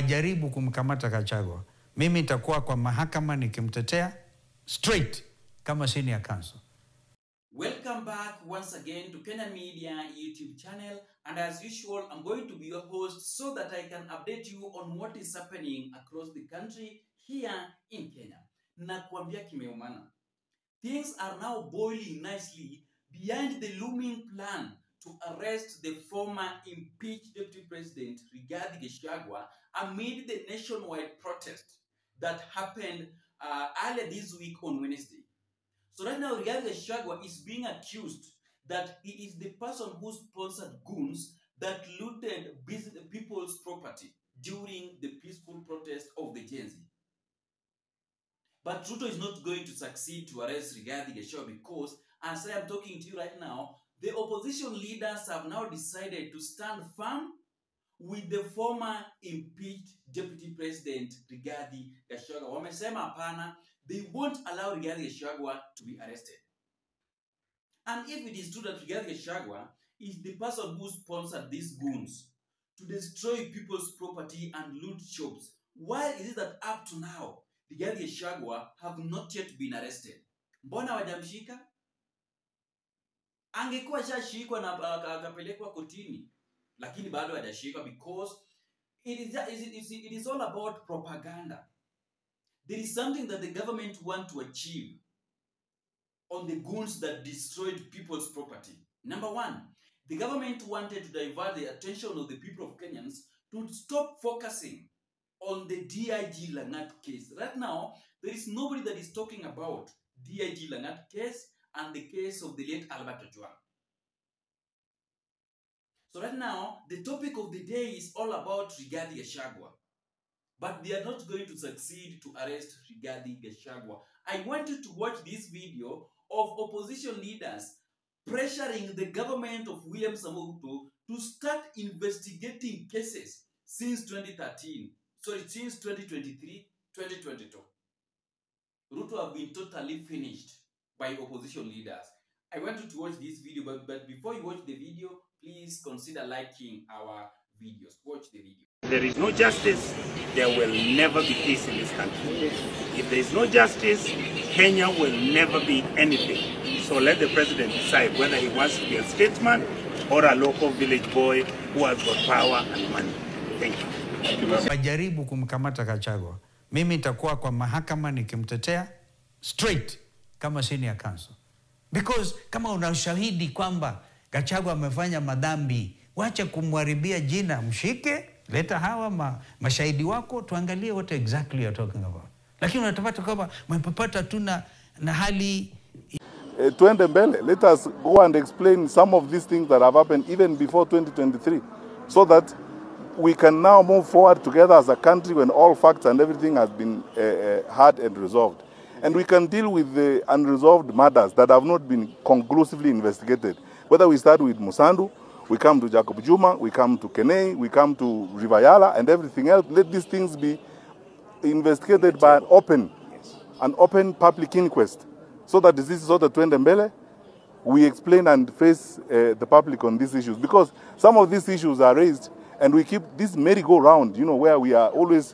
Jaribu kumkamata Gachagua. Mimi nitakuwa kwa mahakama nikimtetea straight kama senior counsel. Welcome back once again to Kenya Media YouTube channel, and as usual I'm going to be your host so that I can update you on what is happening across the country here in Kenya. Nakuambia kimeumana. Things are now boiling nicely behind the looming plan to arrest the former impeached Deputy President Rigathi Gachagua amid the nationwide protest that happened earlier this week on Wednesday. So right now, Rigathi Gachagua is being accused that he is the person who sponsored goons that looted people's property during the peaceful protest of the Gen Z. But RUTO is not going to succeed to arrest Rigathi Gachagua because, as I am talking to you right now, the opposition leaders have now decided to stand firm with the former impeached Deputy President Rigathi Gachagua. Wamesema hapana, they won't allow Rigathi Gachagua to be arrested. And if it is true that Rigathi Gachagua is the person who sponsored these goons to destroy people's property and loot shops, why is it that up to now, Rigathi Gachagua have not yet been arrested? Mbona wajamshika? Angekuwa shashikwa na akapelekwa kotini, lakini bado hajashikwa because it is all about propaganda. There is something that the government want to achieve on the goons that destroyed people's property. Number one, the government wanted to divert the attention of the people of Kenyans to stop focusing on the DIG Langat case. Right now, there is nobody that is talking about DIG Langat case and the case of the late Albert Ojwang. So right now, the topic of the day is all about Rigathi Gachagua. But they are not going to succeed to arrest Rigathi Gachagua. I want you to watch this video of opposition leaders pressuring the government of William Samoei Ruto to start investigating cases since 2013. Sorry, since 2023, 2022. Ruto have been totally finished by opposition leaders. I want you to watch this video, but before you watch the video, please consider liking our videos. Watch the video. There is no justice, there will never be peace in this country. If there is no justice, Kenya will never be anything. So let the president decide whether he wants to be a statesman or a local village boy who has got power and money. Thank you. Jaribu kumkamata Gachagua. Mimi nitakuwa kwa mahakama nikimtetea straight kama senior counsel. Because kama una ushahidi kwamba Gachagua amefanya madhambi, wacha kumharibia jina, mshike, leta hawa mashahidi wako, tuangalie what exactly you're talking about. Lakini unatapata kwamba mpapata tu na hali tuende mbele. Let us go and explain some of these things that have happened even before 2023 so that we can now move forward together as a country when all facts and everything has been heard and resolved. And we can deal with the unresolved matters that have not been conclusively investigated. Whether we start with Musandu, we come to Jacob Juma, we come to Kenei, we come to Rivayala and everything else. Let these things be investigated by an open public inquest. So that this is sort of Twende Mbele, we explain and face the public on these issues. Because some of these issues are raised and we keep this merry-go-round, you know, where we are always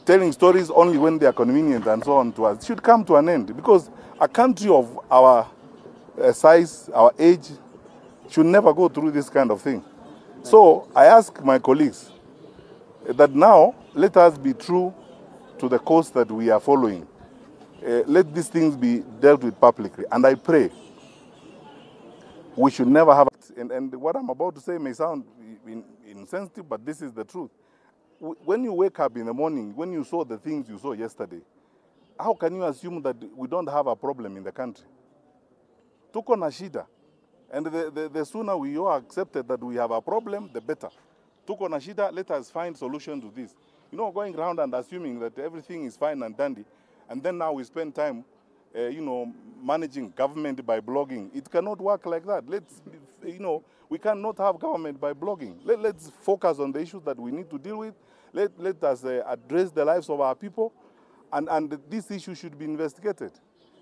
telling stories only when they are convenient and so on to us. It should come to an end. Because a country of our size, our age, should never go through this kind of thing. So I ask my colleagues that now let us be true to the course that we are following. Let these things be dealt with publicly. And I pray we should never have... And what I'm about to say may sound insensitive, but this is the truth. When you wake up in the morning, when you saw the things you saw yesterday, how can you assume that we don't have a problem in the country? Tuko na shida. And the sooner we all accepted that we have a problem, the better. Tuko na shida, let us find solutions to this. You know, going around and assuming that everything is fine and dandy, and then now we spend time, you know, managing government by blogging. It cannot work like that. You know, we cannot have government by blogging. Let's focus on the issues that we need to deal with. Let us address the lives of our people, and this issue should be investigated.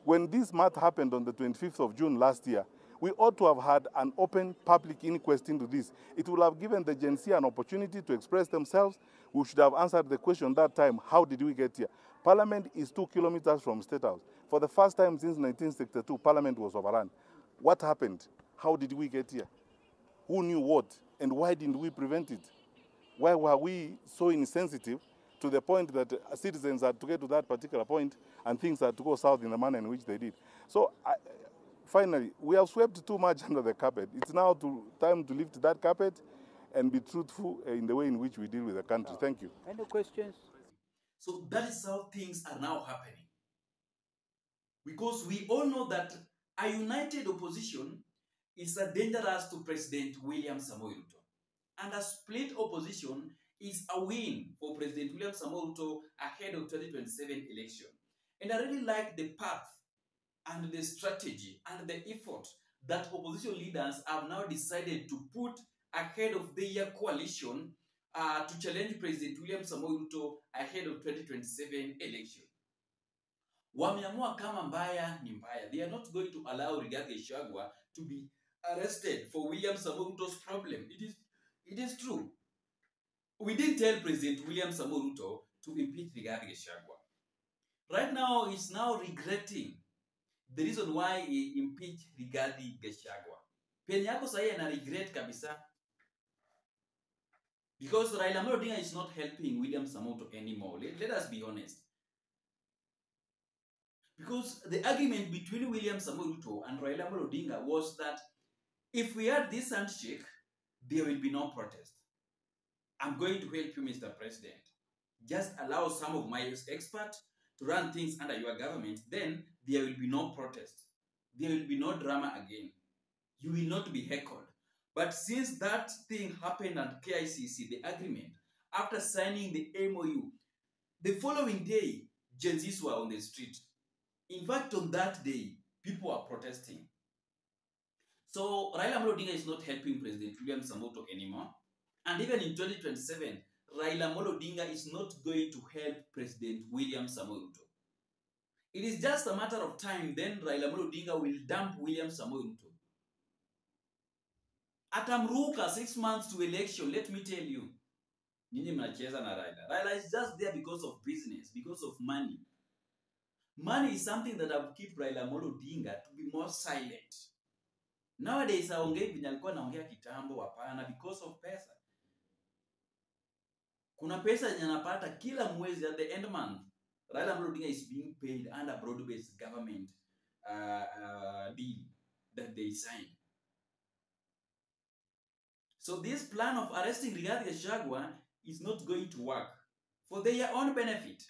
When this matter happened on the 25th of June last year, We ought to have had an open public inquest into this. It will have given the Gen Z an opportunity to express themselves. We should have answered the question that time, how did we get here? Parliament is 2 kilometers from State House. For the first time since 1962, Parliament was overrun. What happened? How did we get here? Who knew what? And why didn't we prevent it? Why were we so insensitive to the point that citizens had to get to that particular point and things had to go south in the manner in which they did? So, finally, we have swept too much under the carpet. It's now time to lift that carpet and be truthful in the way in which we deal with the country. Thank you. Any questions? So that is how things are now happening. Because we all know that a united opposition is dangerous to President William Samoei Ruto. And a split opposition is a win for President William Samoei Ruto ahead of 2027 election. And I really like the path and the strategy and the effort that opposition leaders have now decided to put ahead of their coalition to challenge President William Samoei Ruto ahead of 2027 election. Wameamua kama mbaya ni mbaya. They are not going to allow Rigathi Gachagua to be arrested for William Samoei Ruto's problem. It is true. We didn't tell President William Samoei Ruto to impeach Rigathi Gachagua. Right now, he's now regretting the reason why he impeached Rigathi Gachagua. Penye yako sahi ana regret kabisa. Because Raila Amolo Odinga is not helping William Samoei Ruto anymore. Let us be honest. Because the argument between William Samoei Ruto and Raila Amolo Odinga was that if we had this handshake, there will be no protest. I'm going to help you, Mr. President. Just allow some of my experts to run things under your government, then there will be no protest. There will be no drama again. You will not be heckled. But since that thing happened at KICC, the agreement, after signing the MOU, the following day, Gen Zs were on the street. In fact, on that day, people are protesting. So, Raila Amolo Odinga is not helping President William Samoei Ruto anymore. And even in 2027, Raila Amolo Odinga is not going to help President William Samoei Ruto. It is just a matter of time, then Raila Amolo Odinga will dump William Samoei Ruto. Atamruka 6 months to election, let me tell you. Nyinyi mnacheza na Raila. Raila is just there because of business, because of money. Money is something that have kept Raila Amolo Odinga to be more silent. Nowadays, haongei vile alikuwa anaongea kitambo, hapana, because of pesa. Kuna pesa yenye anapata kila mwezi at the end month. Raila Amolo Odinga is being paid under broad-based government deal that they signed. So this plan of arresting Rigathi Gachagua is not going to work for their own benefit.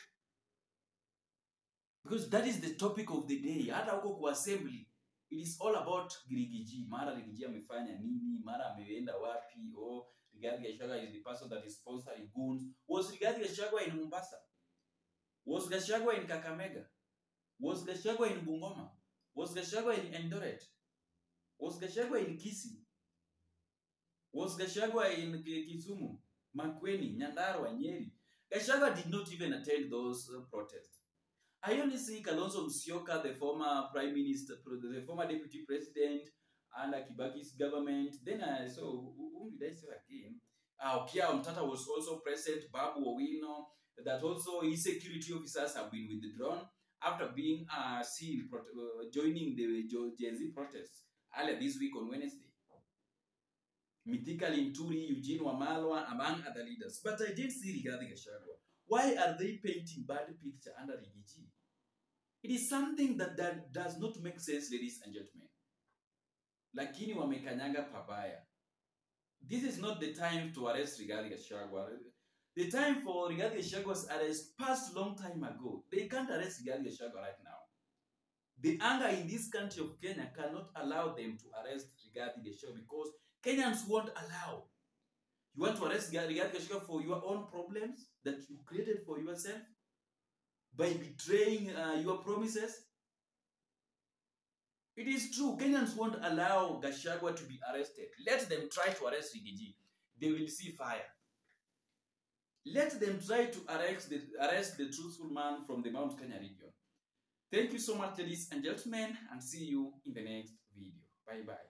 Because that is the topic of the day. Hata huko kwa assembly, it is all about Rigiji. Mara Rigiji amefanya nini? Mara ameenda wapi? Oh, Rigathi Gachagua is the person that is sponsoring goons. Was Rigathi Gachagua in Mombasa? Was Gachagua in Kakamega? Was Gachagua in Bungoma? Was Gachagua in Eldoret? Was Gachagua in Kisii? Was Gachagua in Kisumu, Makueni, Nyandarua, Nyeri? Gachagua did not even attend those protests. I only see Kalonzo Musyoka, the former prime minister, the former deputy president, under Kibaki's government. Then I saw, whom did I say again? Okia Omtata was also present, Babu Owino, that also his security officers have been withdrawn after being seen joining the Gen Z protests earlier this week on Wednesday. Mithika Linturi, Eugene Wamalwa, among other leaders. But I did see Rigathi Gachagua. Why are they painting bad picture under Rigiji? It is something that does not make sense, ladies and gentlemen. Lakini wamekanyaga pabaya. This is not the time to arrest Rigathi Gachagua. The time for Rigathi Gachagua's arrest passed long time ago. They can't arrest Rigathi Gachagua right now. The anger in this country of Kenya cannot allow them to arrest Rigathi Gachagua because Kenyans won't allow. You want to arrest Rigathi Gachagua for your own problems that you created for yourself? By betraying your promises? It is true, Kenyans won't allow Gachagua to be arrested. Let them try to arrest Rigiji. They will see fire. Let them try to arrest the truthful man from the Mount Kenya region. Thank you so much, ladies and gentlemen, and see you in the next video. Bye-bye.